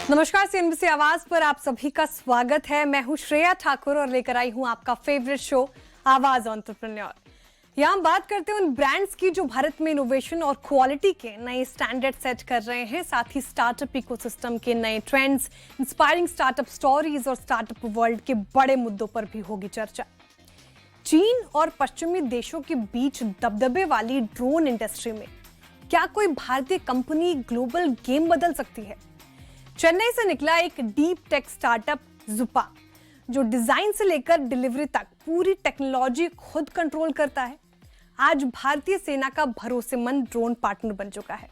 नमस्कार, सीएनबीसी आवाज पर आप सभी का स्वागत है। मैं हूं श्रेया ठाकुर और लेकर आई हूं आपका फेवरेट शो आवाज एंटरप्रेन्योर। यहां हम बात करते हैं उन ब्रांड्स की जो भारत में इनोवेशन और क्वालिटी के नए स्टैंडर्ड सेट कर रहे हैं, साथ ही स्टार्टअप इकोसिस्टम के नए ट्रेंड्स, इंस्पायरिंग स्टार्टअप स्टोरीज और स्टार्टअप वर्ल्ड के बड़े मुद्दों पर भी होगी चर्चा। चीन और पश्चिमी देशों के बीच दबदबे वाली ड्रोन इंडस्ट्री में क्या कोई भारतीय कंपनी ग्लोबल गेम बदल सकती है? चेन्नई से निकला एक डीप टेक स्टार्टअप ज़ुपा, जो डिजाइन से लेकर डिलीवरी तक पूरी टेक्नोलॉजी खुद कंट्रोल करता है, आज भारतीय सेना का भरोसेमंद ड्रोन पार्टनर बन चुका है।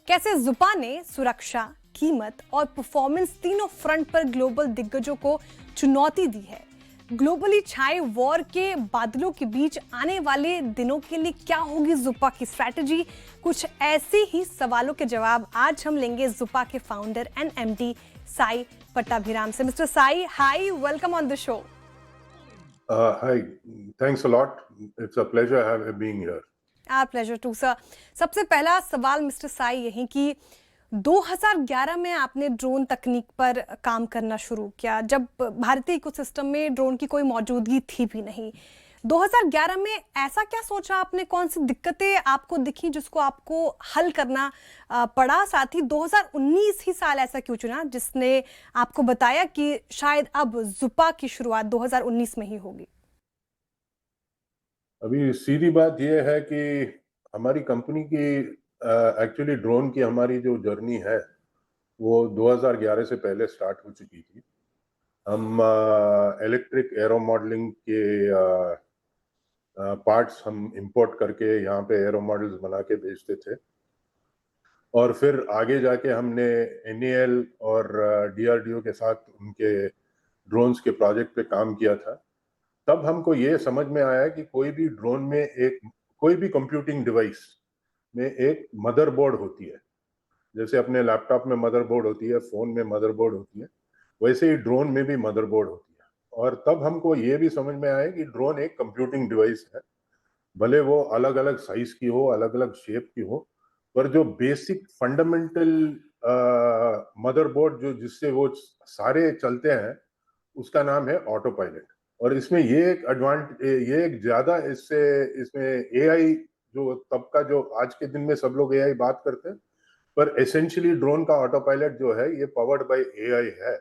कैसे ज़ुपा ने सुरक्षा, कीमत और परफॉर्मेंस तीनों फ्रंट पर ग्लोबल दिग्गजों को चुनौती दी है। ग्लोबली छाए वॉर के बादलों के बीच आने वाले दिनों के लिए क्या होगी ज़ुपा की स्ट्रैटेजी? कुछ ऐसे ही सवालों के जवाब आज हम लेंगे ज़ुपा के founder and MD Sai Pattabhiram से। Mister Sai, hi, welcome on the show. Hi, thanks a lot. It's a pleasure being here. Our pleasure too sir. सबसे पहला सवाल मिस्टर साई यही कि 2011 में आपने ड्रोन तकनीक पर काम करना शुरू किया, जब भारतीय इकोसिस्टम में ड्रोन की कोई मौजूदगी थी भी नहीं। 2011 में ऐसा क्या सोचा आपने, कौन सी दिक्कतें आपको दिखी जिसको आपको हल करना पड़ा? साथ ही 2019 ही साल ऐसा क्यों चुना जिसने आपको बताया कि शायद अब ज़ुपा की शुरुआत 2019 में ही होगी? अभी सीधी बात यह है कि हमारी कंपनी की एक्चुअली ड्रोन की हमारी जो जर्नी है वो 2011 से पहले स्टार्ट हो चुकी थी। हम इलेक्ट्रिक एरो मॉडलिंग के पार्ट्स हम इंपोर्ट करके यहाँ पे एरो मॉडल्स बना के बेचते थे, और फिर आगे जाके हमने एनएएल और डीआरडीओ के साथ उनके ड्रोन्स के प्रोजेक्ट पे काम किया था। तब हमको ये समझ में आया कि कोई भी ड्रोन में कोई भी कंप्यूटिंग डिवाइस में एक मदरबोर्ड होती है। जैसे अपने लैपटॉप में मदरबोर्ड होती है, फोन में मदरबोर्ड होती है, वैसे ही ड्रोन में भी मदरबोर्ड होती है। और तब हमको ये भी समझ में आया कि ड्रोन एक कंप्यूटिंग डिवाइस है, भले वो अलग अलग साइज की हो, अलग अलग शेप की हो, पर जो बेसिक फंडामेंटल मदरबोर्ड जो जिससे वो सारे चलते हैं, उसका नाम है ऑटो पायलट। और इसमें ये एक ज्यादा इसमें एआई, जो तब का जो आज के दिन में सब लोग एआई बात करते हैं, पर एसेंशियली ड्रोन का ऑटो पायलट जो है ये पावर्ड बाय एआई है।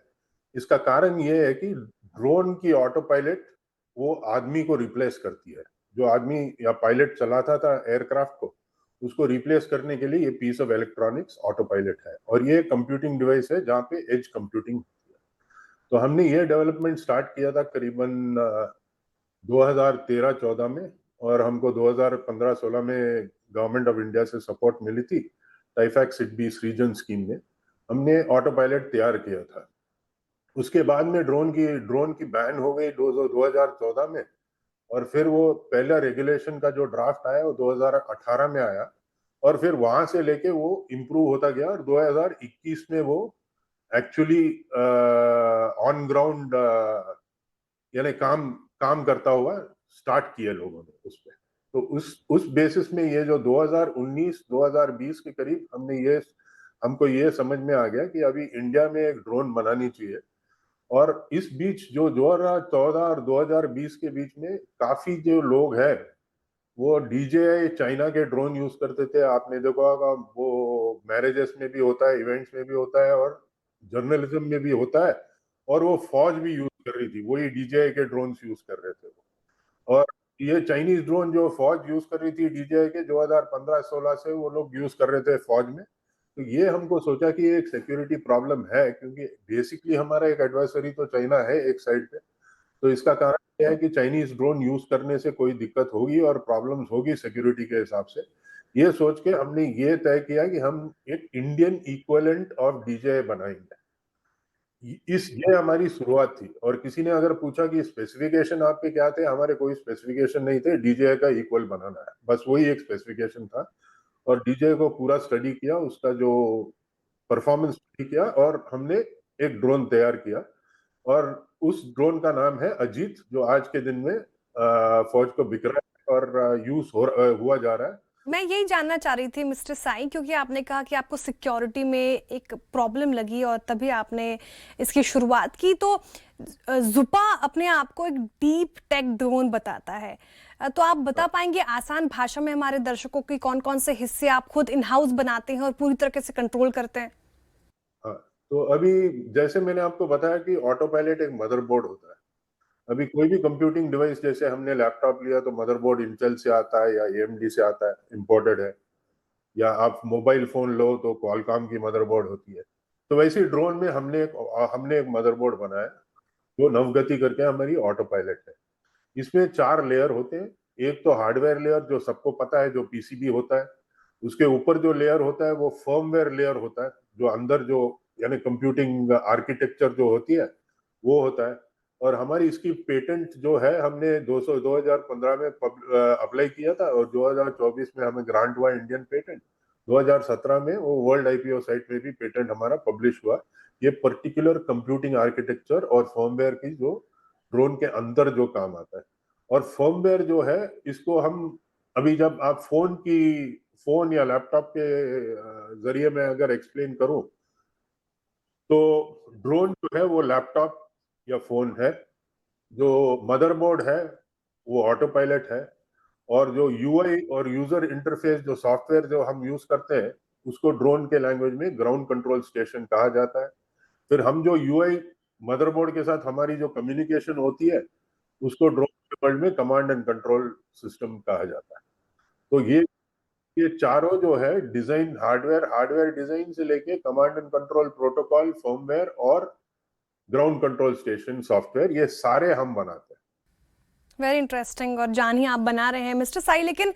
इसका कारण ये है कि ड्रोन की ऑटो पायलट वो आदमी को रिप्लेस करती है। जो आदमी या पायलट चलाता था एयरक्राफ्ट को, उसको रिप्लेस करने के लिए ये piece of electronics autopilot है, और ये कंप्यूटिंग डिवाइस है जहाँ पे एज कंप्यूटिंग। तो हमने ये डेवलपमेंट स्टार्ट किया था करीबन 2013-14 में, और हमको 2015-16 में गवर्नमेंट ऑफ इंडिया से सपोर्ट मिली थी। टाइफैक्स सिडबी रीजन स्कीम में हमने ऑटो पायलट तैयार किया था। उसके बाद में ड्रोन की बैन हो गई 2014 में, और फिर वो पहला रेगुलेशन का जो ड्राफ्ट आया वो 2018 में आया, और फिर वहां से लेके वो इम्प्रूव होता गया, और 2021 में वो एक्चुअली ऑन ग्राउंड यानी काम काम करता हुआ स्टार्ट किया लोगों ने उस पे। तो उस बेसिस में ये जो 2019-2020 के करीब हमको ये समझ में आ गया कि अभी इंडिया में एक ड्रोन बनानी चाहिए। और इस बीच जो 2014 और 2020 के बीच में काफी जो लोग हैं वो डीजे चाइना के ड्रोन यूज करते थे। आपने देखा होगा, वो मैरिजेस में भी होता है, इवेंट्स में भी होता है, और जर्नलिज्म में भी होता है, और वो फौज भी यूज कर रही थी, वही डीजे के ड्रोन्स यूज कर रहे थे वो। और ये चाइनीज ड्रोन जो फौज यूज कर रही थी डीजे के 2015-16 से वो लोग यूज कर रहे थे फौज में। तो ये हमको सोचा कि एक सिक्योरिटी प्रॉब्लम है, क्योंकि बेसिकली हमारा एक एडवाइजरी तो चाइना है एक साइड पे। तो इसका कारण यह है कि चाइनीज ड्रोन यूज करने से कोई दिक्कत होगी और प्रॉब्लम्स होगी सिक्योरिटी के हिसाब से। ये सोच के हमने ये तय किया कि हम एक इंडियन इक्विवेलेंट ऑफ डीजे बनाएंगे। ये हमारी शुरुआत थी। और किसी ने अगर पूछा कि स्पेसिफिकेशन आपके क्या थे, हमारे कोई स्पेसिफिकेशन नहीं थे, डीजे का इक्वल बनाना है, बस वही एक स्पेसिफिकेशन था। और डीजे को पूरा स्टडी किया, उसका जो परफॉर्मेंस स्टडी किया, और हमने एक ड्रोन तैयार किया। और उस ड्रोन का नाम है अजीत, जो आज के दिन में फौज को बिक रहा है और यूज हुआ जा रहा है। मैं यही जानना चाह रही थी मिस्टर साई, क्योंकि आपने कहा कि आपको सिक्योरिटी में एक प्रॉब्लम लगी और तभी आपने इसकी शुरुआत की। तो जुपा अपने आप को एक डीप टेक ड्रोन बताता है। तो आप बता पाएंगे आसान भाषा में हमारे दर्शकों की कौन कौन से हिस्से आप खुद इन हाउस बनाते हैं और पूरी तरीके से कंट्रोल करते हैं? हाँ, तो अभी जैसे मैंने आपको बताया कि ऑटो पायलट एक मदरबोर्ड होता है। अभी कोई भी कंप्यूटिंग डिवाइस, जैसे हमने लैपटॉप लिया तो मदरबोर्ड इंटेल से आता है या एएमडी से आता है, इंपोर्टेड है। या आप मोबाइल फोन लो तो क्वालकॉम की मदरबोर्ड होती है। तो वैसे ही ड्रोन में हमने एक मदरबोर्ड बनाया जो नवगति करके हमारी ऑटो पायलट है। इसमें 4 लेयर होते हैं। एक तो हार्डवेयर लेयर जो सबको पता है, जो पीसीबी होता है। उसके ऊपर जो लेयर होता है वो फर्मवेयर लेयर होता है, जो अंदर जो यानी कंप्यूटिंग आर्किटेक्चर जो होती है वो होता है। और हमारी इसकी पेटेंट जो है हमने 2015 में अप्लाई किया था और 2024 में हमें ग्रांट हुआ इंडियन पेटेंट। 2017 में वो वर्ल्ड आईपीओ साइट में भी पेटेंट हमारा पब्लिश हुआ। ये पर्टिकुलर कंप्यूटिंग आर्किटेक्चर और फर्मवेयर की जो ड्रोन के अंदर जो काम आता है। और फर्मवेयर जो है इसको हम अभी जब आप फोन या लैपटॉप के जरिए मैं अगर एक्सप्लेन करूं तो ड्रोन जो है वो लैपटॉप या फोन है। जो मदरबोर्ड है वो ऑटो पायलट है। और जो यूआई और यूजर इंटरफेस जो सॉफ्टवेयर जो हम यूज करते हैं उसको ड्रोन के लैंग्वेज में ग्राउंड कंट्रोल स्टेशन कहा जाता है। फिर हम जो यूआई मदरबोर्ड के साथ हमारी जो कम्युनिकेशन होती है उसको ड्रोन के वर्ल्ड में कमांड एंड कंट्रोल सिस्टम कहा जाता है। तो ये चारों जो है डिजाइन, हार्डवेयर डिजाइन से लेके command and control protocol, firmware और ग्राउंड कंट्रोल स्टेशन सॉफ्टवेयर, ये सारे हम बनाते हैं। वेरी इंटरेस्टिंग, और जान ही आप बना रहे हैं मिस्टर साई। लेकिन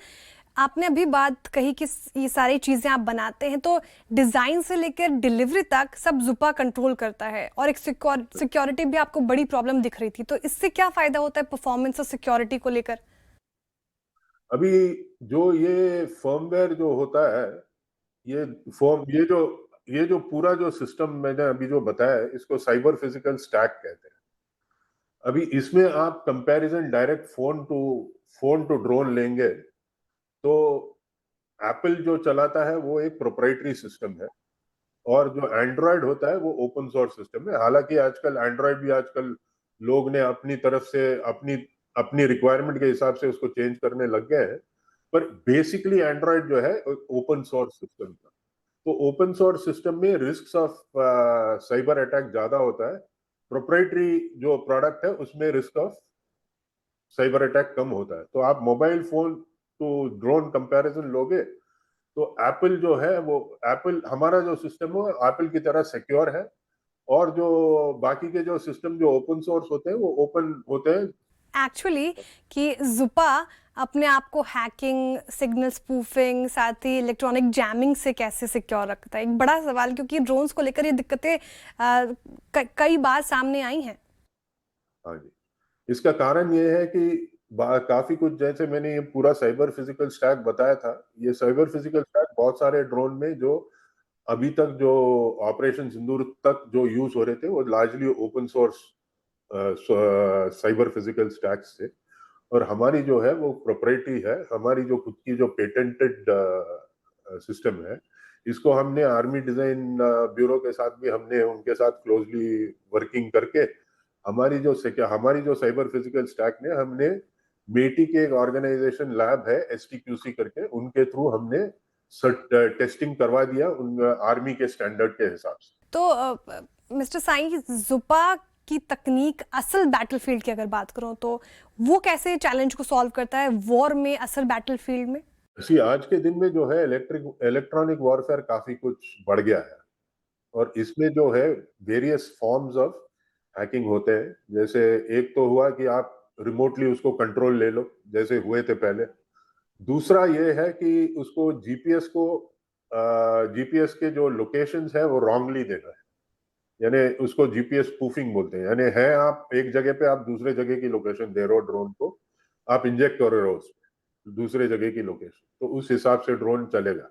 आपने अभी बात कही कि ये सारी चीजें आप बनाते हैं, तो डिजाइन से लेकर डिलीवरी तक सब जुपा कंट्रोल करता है, और एक सिक्योरिटी भी आपको बड़ी प्रॉब्लम दिख रही थी। तो इससे क्या फायदा होता है परफॉर्मेंस और सिक्योरिटी को लेकर? अभी जो ये फर्मवेयर जो होता है, ये फॉर्म ये जो पूरा जो सिस्टम मैंने अभी जो बताया है इसको साइबर फिजिकल स्टैक कहते हैं। अभी इसमें आप comparison direct phone to drone लेंगे तो एप्पल जो चलाता है वो एक प्रोप्राइटरी सिस्टम है। और जो एंड्रॉयड होता है वो ओपन सोर्स सिस्टम है। हालांकि आजकल एंड्रॉयड भी लोग ने अपनी तरफ से अपनी अपनी रिक्वायरमेंट के हिसाब से उसको चेंज करने लग गए हैं। पर बेसिकली एंड्रॉयड जो है ओपन सोर्स सिस्टम था। तो ओपन सोर्स सिस्टम में रिस्क ऑफ साइबर अटैक ज्यादा होता है। प्रोप्राइटरी जो प्रोडक्ट है उसमें रिस्क ऑफ साइबर अटैक कम होता है। तो आप मोबाइल फोन तो ड्रोन कंपैरिजन लोगे तो एप्पल जो है वो एप्पल हमारा जो सिस्टम है एप्पल की तरह सिक्योर है। और जो बाकी के जो सिस्टम जो ओपन सोर्स होते हैं वो ओपन होते हैं। एक्चुअली कि जुपा अपने आप को हैकिंग, सिग्नल स्पूफिंग, साथ ही इलेक्ट्रॉनिक जैमिंग से कैसे सिक्योर रखता है, एक बड़ा सवाल, क्योंकि ड्रोन्स को लेकर ये दिक्कतें कई बार सामने आई हैं। हाँ जी, इसका कारण ये है कि काफी कुछ, जैसे मैंने ये पूरा साइबर फिजिकल स्टैक बताया था, ये साइबर फिजिकल स्टैक बहुत सारे ड्रोन में जो अभी तक जो ऑपरेशन सिंदूर तक जो यूज हो रहे थे वो largely open source cyber physical stacks थे। और हमारी जो है वो प्रोप्राइटरी है, हमारी जो खुद की जो पेटेंटेड सिस्टम है। इसको हमने आर्मी डिजाइन ब्यूरो के साथ भी हमने उनके साथ क्लोजली वर्किंग करके हमारी जो साइबर फिजिकल स्टैक ने हमने मेटी के एक ऑर्गेनाइजेशन लैब है एसटीक्यूसी करके, उनके थ्रू हमने टेस्टिंग करवा दिया उन आर्मी के स्टैंडर्ड के हिसाब से। तो मिस्टर साई, जुपा की तकनीक असल बैटलफील्ड की अगर बात करूं तो वो कैसे चैलेंज को सॉल्व करता है वॉर में, असल बैटलफील्ड में? आज के दिन में जो है इलेक्ट्रॉनिक वॉरफेयर काफी कुछ बढ़ गया है। और इसमें जो है वेरियस फॉर्म्स ऑफ हैकिंग होते हैं। जैसे एक तो हुआ कि आप रिमोटली उसको कंट्रोल ले लो जैसे हुए थे पहले। दूसरा ये है कि उसको जीपीएस के जो लोकेशंस है वो रॉन्गली देना है। यानी उसको जीपीएस स्पूफिंग बोलते हैं। यानी है आप एक जगह पे, आप दूसरे जगह की लोकेशन दे रहे हो ड्रोन को, आप इंजेक्ट कर रहे हो उसमें दूसरे जगह की लोकेशन, तो उस हिसाब से ड्रोन चलेगा।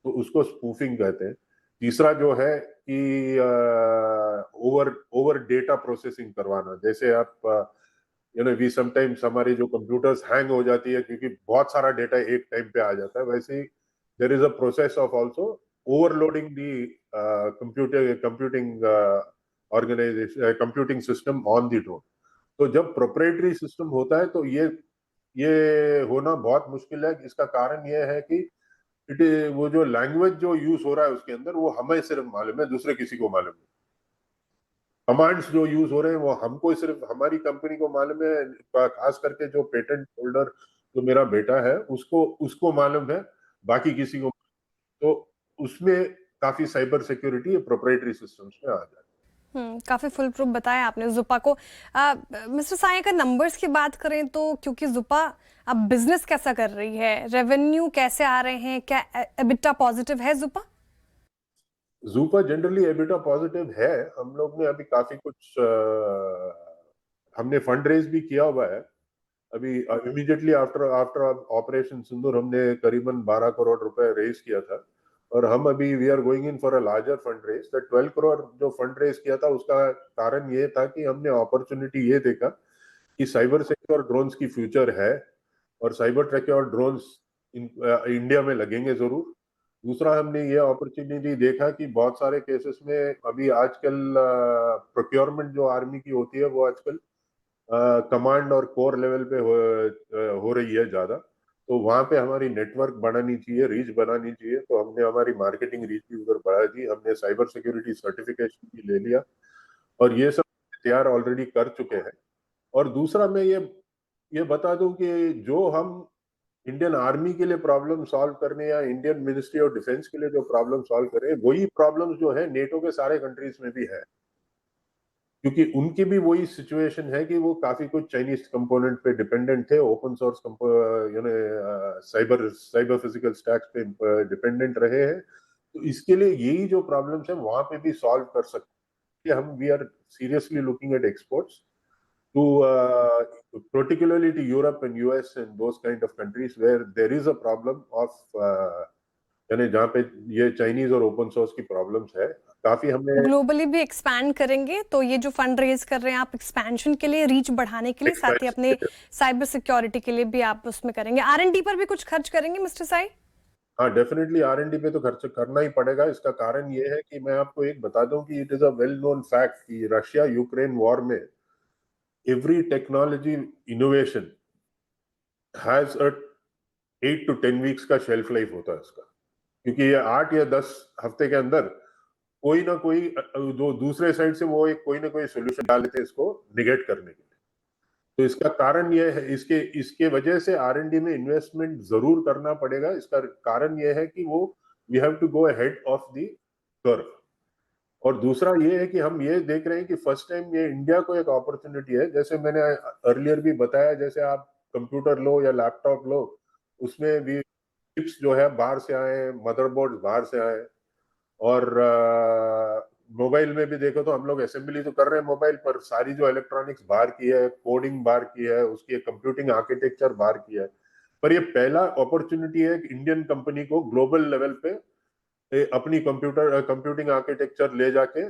तो उसको स्पूफिंग कहते हैं। तीसरा जो है कि ओवर ओवर डेटा प्रोसेसिंग करवाना। जैसे आप वी समटाइम्स हमारी जो कंप्यूटर्स हैंग हो जाती है क्योंकि बहुत सारा डेटा एक टाइम पे आ जाता है, वैसे ही there is a process of also overloading the computing organisation computing system on the drone. तो जब प्रोप्राइटरी सिस्टम होता है तो ये होना बहुत मुश्किल है। इसका कारण ये है कि वो जो लैंग्वेज जो यूज हो रहा है उसके अंदर वो हमें सिर्फ मालूम है, दूसरे किसी को मालूम नहीं। कमांड्स जो यूज हो रहे हैं वो हमको सिर्फ हमारी कंपनी को मालूम है, खास करके जो पेटेंट होल्डर जो मेरा बेटा है उसको उसको मालूम है, बाकी किसी को। तो उसमें काफी साइबर सिक्योरिटी प्रोप्राइटरी सिस्टम्स में आ जाती है। काफी फुल प्रूफ बताया आपने जुपा को। मिस्टर साई, अगर नंबर्स की बात करें तो क्योंकि जुपा अब बिजनेस कैसा कर रही है, रेवेन्यू कैसे आ रहे हैं, क्या एबिटा पॉजिटिव है जुपा? जूपा जनरली एबिटा पॉजिटिव है। हम लोग ने अभी काफी कुछ हमने फंड रेज भी किया हुआ है। अभी इमीडिएटली आफ्टर आफ्टर ऑपरेशन सिंदूर हमने करीबन 12 करोड़ रुपए रेज किया था, और हम अभी we are going in for a larger fund raise. The 12 crore जो फंड रेज किया था उसका कारण ये था कि हमने अपॉर्चुनिटी ये देखा कि साइबर सिक्योर ड्रोन्स की फ्यूचर है, और साइबर सिक्योर ड्रोन्स इंडिया में लगेंगे जरूर। दूसरा, हमने ये अपॉर्चुनिटी देखा कि बहुत सारे केसेस में अभी आजकल प्रोक्योरमेंट जो आर्मी की होती है वो आजकल कमांड और कोर लेवल पे हो रही है ज्यादा। तो वहां पे हमारी नेटवर्क बढ़ानी चाहिए, रीच बढ़ानी चाहिए। तो हमने हमारी मार्केटिंग रीच भी उधर बढ़ा दी। हमने साइबर सिक्योरिटी सर्टिफिकेशन भी ले लिया, और ये सब तैयार ऑलरेडी कर चुके हैं। और दूसरा, मैं ये बता दूं कि जो हम इंडियन आर्मी के लिए प्रॉब्लम सॉल्व करने या इंडियन मिनिस्ट्री ऑफ डिफेंस के लिए जो प्रॉब्लम सॉल्व करें, वही प्रॉब्लम्स जो है नेटो के सारे कंट्रीज में भी है, क्योंकि उनकी भी वही सिचुएशन है कि वो काफी कुछ चाइनीज कंपोनेंट पे डिपेंडेंट थे, open source cyber cyber physical stacks पे डिपेंडेंट रहे हैं। तो इसके लिए यही जो प्रॉब्लम्स है वहां पे भी सॉल्व कर सकते हैं हम। We are seriously looking at exports to particularly to Europe and US and those kind of countries where there is a problem of यानी जहाँ पे ये चाइनीज और ओपन सोर्स की प्रॉब्लम्स है काफी। हमने ग्लोबली भी एक्सपैंड करेंगे, तो ये जो फंड रेज कर रहे हैं आप एक्सपेंशन के लिए, रीच बढ़ाने के लिए, साथ ही अपने साइबर सिक्योरिटी के लिए भी आप उसमें करेंगे, R&D पर भी कुछ खर्च करेंगे मिस्टर साई? हाँ, डेफिनेटली R&D पे तो खर्च करना ही पड़ेगा। इसका कारण ये है कि मैं आपको एक बता दूं कि it is a well known fact कि रशिया यूक्रेन वॉर में every technology innovation has a 8 to 10 weeks का शेल्फ लाइफ होता है इसका, क्योंकि ये 8 या 10 हफ्ते के अंदर कोई ना कोई जो दूसरे साइड से वो एक कोई ना कोई सोल्यूशन डाल लेते हैं इसको निगेट करने के लिए। तो इसका कारण ये है, इसके इसके वजह से R&D में इन्वेस्टमेंट जरूर करना पड़ेगा। इसका कारण ये है कि वो we have to go ahead of the curve. और दूसरा ये है कि हम ये देख रहे हैं कि फर्स्ट टाइम ये इंडिया को एक अपॉर्चुनिटी है। जैसे मैंने अर्लियर भी बताया, जैसे आप कंप्यूटर लो या लैपटॉप लो, उसमें भी चिप्स जो है बाहर से आए, मदरबोर्ड बाहर से आए, और मोबाइल में भी देखो तो हम लोग असेंबली तो कर रहे हैं मोबाइल पर, सारी जो इलेक्ट्रॉनिक्स बाहर की है, कोडिंग बाहर की है, उसकी कंप्यूटिंग आर्किटेक्चर बाहर की है। पर ये पहला अपॉर्चुनिटी है कि इंडियन कंपनी को ग्लोबल लेवल पे अपनी कंप्यूटिंग आर्किटेक्चर ले जाके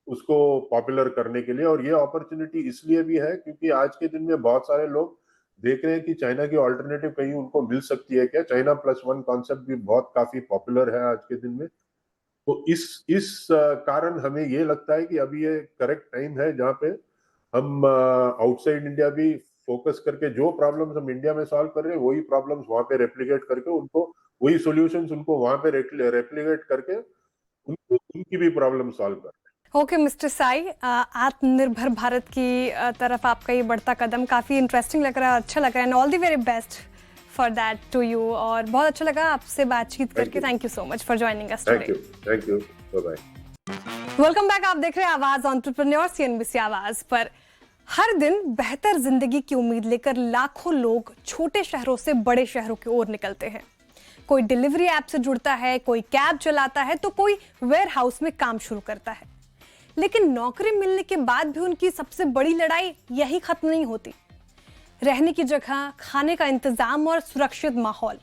उसको पॉपुलर करने के लिए। और ये अपॉर्चुनिटी इसलिए भी है क्योंकि आज के दिन में बहुत सारे लोग देख रहे हैं कि चाइना की ऑल्टरनेटिव कहीं उनको मिल सकती है क्या। चाइना प्लस वन कॉन्सेप्ट भी बहुत काफी पॉपुलर है आज के दिन में। तो इस कारण हमें ये लगता है कि अभी ये करेक्ट टाइम है जहाँ पे हम आउटसाइड इंडिया भी फोकस करके जो प्रॉब्लम्स हम इंडिया में सॉल्व कर रहे हैं वही प्रॉब्लम्स वहां पे रेप्लिकेट करके उनको, वही सॉल्यूशंस उनको वहां पे रेप्लिकेट करके उनको उनकी भी प्रॉब्लम सॉल्व कर। ओके मिस्टर साई, आत्मनिर्भर भारत की तरफ आपका ये बढ़ता कदम काफ़ी इंटरेस्टिंग लग रहा है, अच्छा लग रहा है, and all the very best for that to you. और बहुत अच्छा लगा आपसे बातचीत करके। Thank you so much for joining us today. Thank you, bye bye. Welcome back. आप देख रहे हैं आवाज एंटरप्रेन्योर CNBC आवाज पर। हर दिन बेहतर जिंदगी की उम्मीद लेकर लाखों लोग छोटे शहरों से बड़े शहरों की ओर निकलते हैं। कोई डिलीवरी ऐप से जुड़ता है, कोई कैब चलाता है, तो कोई वेयर हाउस में काम शुरू करता है। लेकिन नौकरी मिलने के बाद भी उनकी सबसे बड़ी लड़ाई यही खत्म नहीं होती। रहने की जगह, खाने का इंतजाम और सुरक्षित माहौल।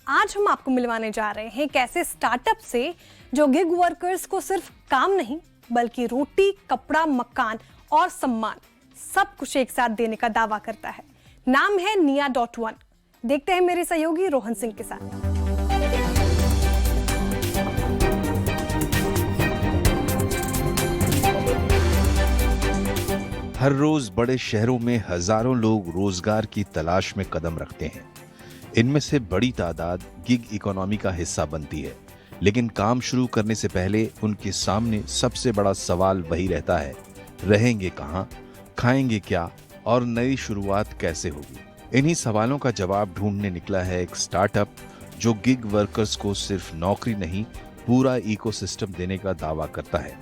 आज हम आपको मिलवाने जा रहे हैं एक ऐसे स्टार्टअप से जो गिग वर्कर्स को सिर्फ काम नहीं बल्कि रोटी, कपड़ा, मकान और सम्मान सब कुछ एक साथ देने का दावा करता है। नाम है Nia.one। देखते हैं मेरे सहयोगी रोहन सिंह के साथ। हर रोज बड़े शहरों में हजारों लोग रोजगार की तलाश में कदम रखते हैं। इनमें से बड़ी तादाद गिग इकोनॉमी का हिस्सा बनती है, लेकिन काम शुरू करने से पहले उनके सामने सबसे बड़ा सवाल वही रहता है, रहेंगे कहाँ, खाएंगे क्या और नई शुरुआत कैसे होगी। इन्हीं सवालों का जवाब ढूंढने निकला है एक स्टार्टअप जो गिग वर्कर्स को सिर्फ नौकरी नहीं, पूरा इकोसिस्टम देने का दावा करता है।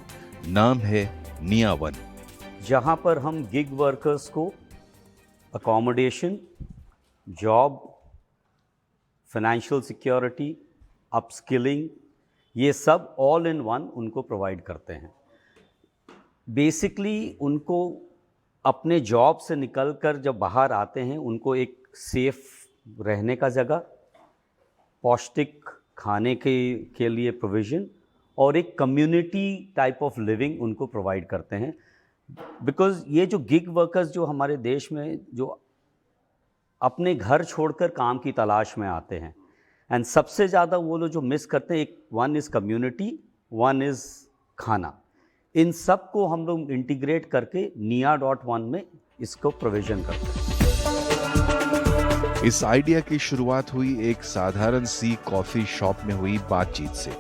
नाम है Nia.one। जहाँ पर हम गिग वर्कर्स को accommodation, job, financial security, upskilling, ये सब ऑल इन वन उनको प्रोवाइड करते हैं। बेसिकली उनको अपने जॉब से निकलकर जब बाहर आते हैं उनको एक सेफ रहने का जगह, पौष्टिक खाने के लिए प्रोविज़न और एक कम्युनिटी टाइप ऑफ लिविंग उनको प्रोवाइड करते हैं। बिकॉज़ ये जो गिग वर्कर्स जो हमारे देश में जो अपने घर छोड़कर काम की तलाश में आते हैं, एंड सबसे ज़्यादा वो लोग जो मिस करते हैं, एक one is community, one is खाना। इन सब को हम लोग इंटीग्रेट करके Nia.one में इसको प्रोविज़न करते हैं। इस आइडिया की शुरुआत हुई एक साधारण सी कॉफी शॉप में हुई बातचीत से।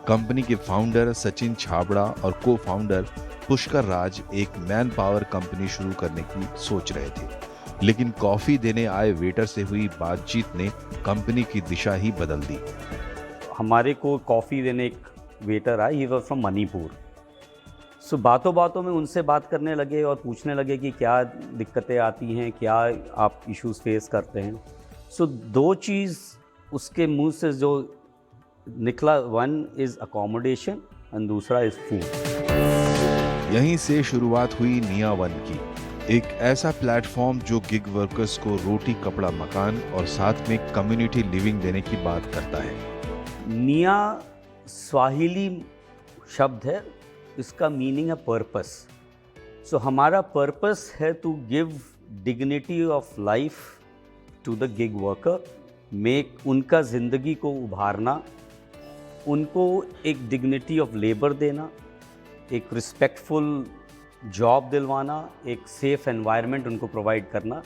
कंपनी के फाउंडर सचिन छाबड़ा और को फाउंडर पुष्कर राज एक मैन पावर कंपनी शुरू करने की सोच रहे थे, लेकिन कॉफी देने आए वेटर से हुई बातचीत ने कंपनी की दिशा ही बदल दी। हमारे को कॉफ़ी देने एक वेटर आए, ही वाज फ्रॉम मणिपुर। सो बातों बातों में उनसे बात करने लगे और पूछने लगे कि क्या दिक्कतें आती हैं, क्या आप इश्यूज फेस करते हैं। सो दो चीज़ उसके मुंह से जो निकला, वन इज़ अकोमोडेशन एंड दूसरा इज़ फूड। यहीं से शुरुआत हुई Nia.one की, एक ऐसा प्लेटफॉर्म जो गिग वर्कर्स को रोटी, कपड़ा, मकान और साथ में कम्युनिटी लिविंग देने की बात करता है। निया स्वाहिली शब्द है, इसका मीनिंग है पर्पस। सो हमारा पर्पस है to give dignity of life to the gig worker, make उनका ज़िंदगी को उभारना, उनको एक डिग्निटी ऑफ लेबर देना, एक रिस्पेक्टफुल जॉब दिलवाना, एक सेफ एनवायरनमेंट उनको प्रोवाइड करना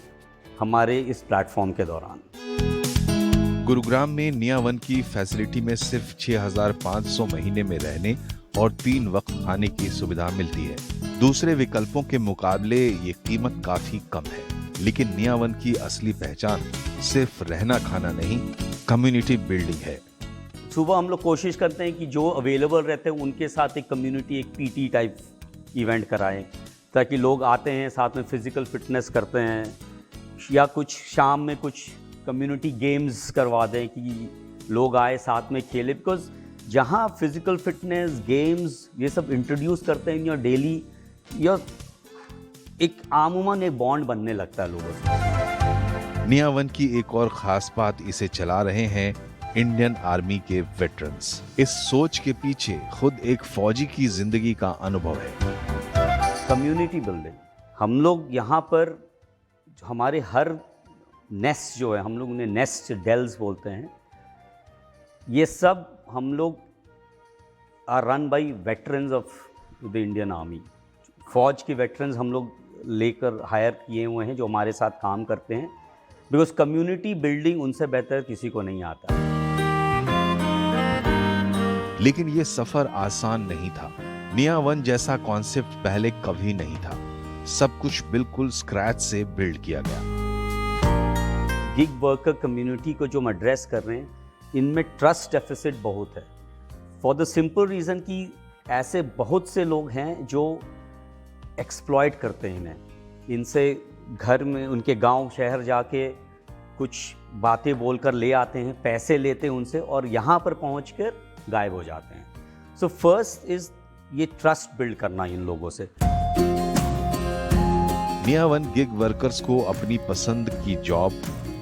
हमारे इस प्लेटफॉर्म के दौरान। गुरुग्राम में Nia.one की फैसिलिटी में सिर्फ 6,500 महीने में रहने और 3 वक्त खाने की सुविधा मिलती है। दूसरे विकल्पों के मुकाबले ये कीमत काफी कम है, लेकिन Nia.one की असली पहचान सिर्फ रहना खाना नहीं, कम्युनिटी बिल्डिंग है। सुबह हम लोग कोशिश करते हैं कि जो अवेलेबल रहते हैं उनके साथ एक कम्युनिटी, एक पीटी टाइप इवेंट कराएं, ताकि लोग आते हैं साथ में फिज़िकल फिटनेस करते हैं, या कुछ शाम में कुछ कम्युनिटी गेम्स करवा दें कि लोग आए साथ में खेलें। बिकॉज जहाँ फिज़िकल फिटनेस, गेम्स ये सब इंट्रोड्यूस करते हैं इन योर डेली, या एक आमूमन एक बॉन्ड बनने लगता है लोगों से। Nia.one की एक और ख़ास बात, इसे चला रहे हैं इंडियन आर्मी के वेटरन्स। इस सोच के पीछे खुद एक फौजी की जिंदगी का अनुभव है। कम्युनिटी बिल्डिंग, हम लोग यहाँ पर हमारे हर नेस्ट जो है, हम लोग उन्हें नेस्ट डेल्स बोलते हैं, ये सब हम लोग are run by veterans of the Indian army. फौज के वेटरन्स हम लोग लेकर हायर किए हुए हैं जो हमारे साथ काम करते हैं, बिकॉज कम्युनिटी बिल्डिंग उनसे बेहतर किसी को नहीं आता। लेकिन ये सफर आसान नहीं था। Nia.one जैसा कॉन्सेप्ट पहले कभी नहीं था। सब कुछ बिल्कुल स्क्रैच से बिल्ड किया गया। गिग वर्कर कम्युनिटी को जो हम एड्रेस कर रहे हैं, इनमें ट्रस्ट डेफिसिट बहुत है, फॉर द सिंपल रीज़न कि ऐसे बहुत से लोग हैं जो एक्सप्लॉइट करते हैं इन्हें। इनसे घर में, उनके गांव शहर जाके कुछ बातें बोलकर ले आते हैं, पैसे लेते हैं उनसे और यहाँ पर पहुँचकर गायब हो जाते हैं। सो फर्स्ट इज़ ये ट्रस्ट बिल्ड करना इन लोगों से। Nia.one गिग वर्कर्स को अपनी पसंद की जॉब,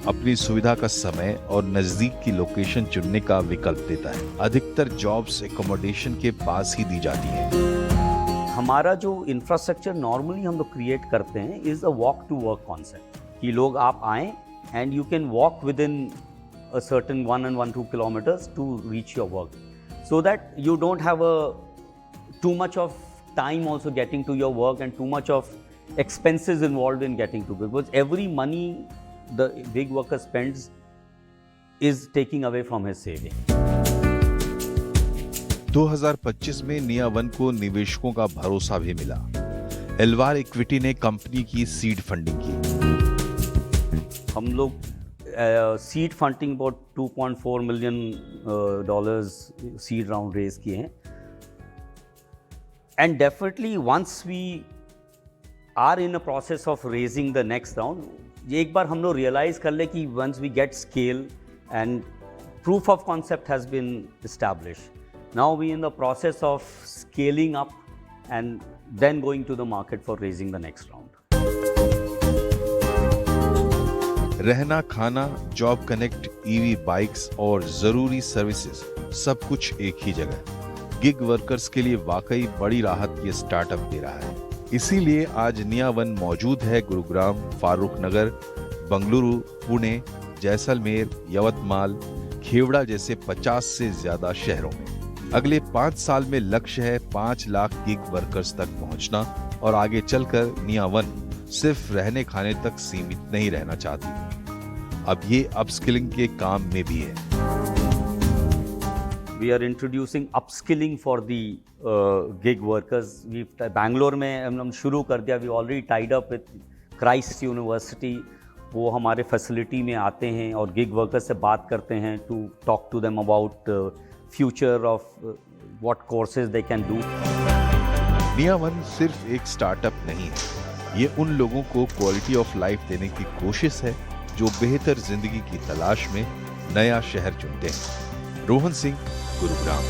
अपनी सुविधा का समय और नजदीक की लोकेशन चुनने का विकल्प देता है। अधिकतर जॉब्स एकोमोडेशन के पास ही दी जाती हैं। हमारा जो इंफ्रास्ट्रक्चर नॉर्मली हम लोग क्रिएट करते हैं is a walk to work concept, कि लोग आप आएँ and you can walk within a certain 1.2 kilometers to reach your work, so that you don't have too much of time also getting to your work and too much of expenses involved in getting to, because every money the gig worker spends is taking away from his saving. 2025 में निया one को निवेशकों का भरोसा भी मिला। Elevar equity ने company की सीड फंडिंग की। हम लोग seed funding about $2.4 million seed round raise किए हैं, and definitely once we are in a process of raising the next round, एक बार हम लोग realize कर ले कि once we get scale and proof of concept has been established, now we in the process of scaling up and then going to the market for raising the next round. रहना, खाना, job connect, EV bikes और जरूरी services सब कुछ एक ही जगह। Gig workers के लिए वाकई बड़ी राहत ये स्टार्टअप दे रहा है। इसीलिए आज निया वन मौजूद है गुरुग्राम, फारूक नगर, बंगलुरु, पुणे, जैसलमेर, यवतमाल, खेवड़ा जैसे 50 से ज्यादा शहरों में। अगले 5 साल में लक्ष्य है 5 लाख गिग वर्कर्स तक पहुंचना, और आगे चलकर निया वन सिर्फ रहने खाने तक सीमित नहीं रहना चाहती। अब ये अपस्किलिंग के काम में भी है। We are introducing upskilling for the gig workers. Bangalore में हम शुरू कर दिया। We already tied up with Christ University. वो हमारे फैसिलिटी में आते हैं और गिग वर्कर्स से बात करते हैं to talk to them about future of what courses they can do. निया वन सिर्फ एक स्टार्टअप नहीं है, ये उन लोगों को क्वालिटी ऑफ लाइफ देने की कोशिश है जो बेहतर जिंदगी की तलाश में नया शहर चुनते हैं। रोहन सिंह, गुरुग्राम।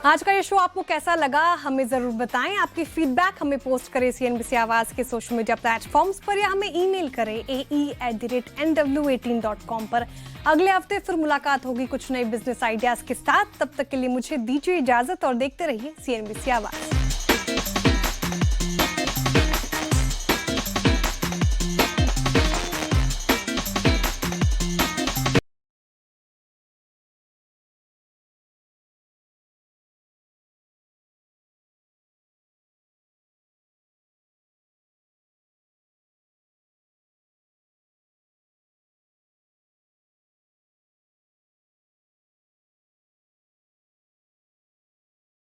आज का ये शो आपको कैसा लगा हमें जरूर बताएं। आपकी फीडबैक हमें पोस्ट करें CNBC आवाज के सोशल मीडिया प्लेटफॉर्म्स पर, या हमें ईमेल करें ae@nw18.com पर। अगले हफ्ते फिर मुलाकात होगी कुछ नए बिजनेस आइडियाज के साथ। तब तक के लिए मुझे दीजिए इजाजत और देखते रहिए CNBC आवाज।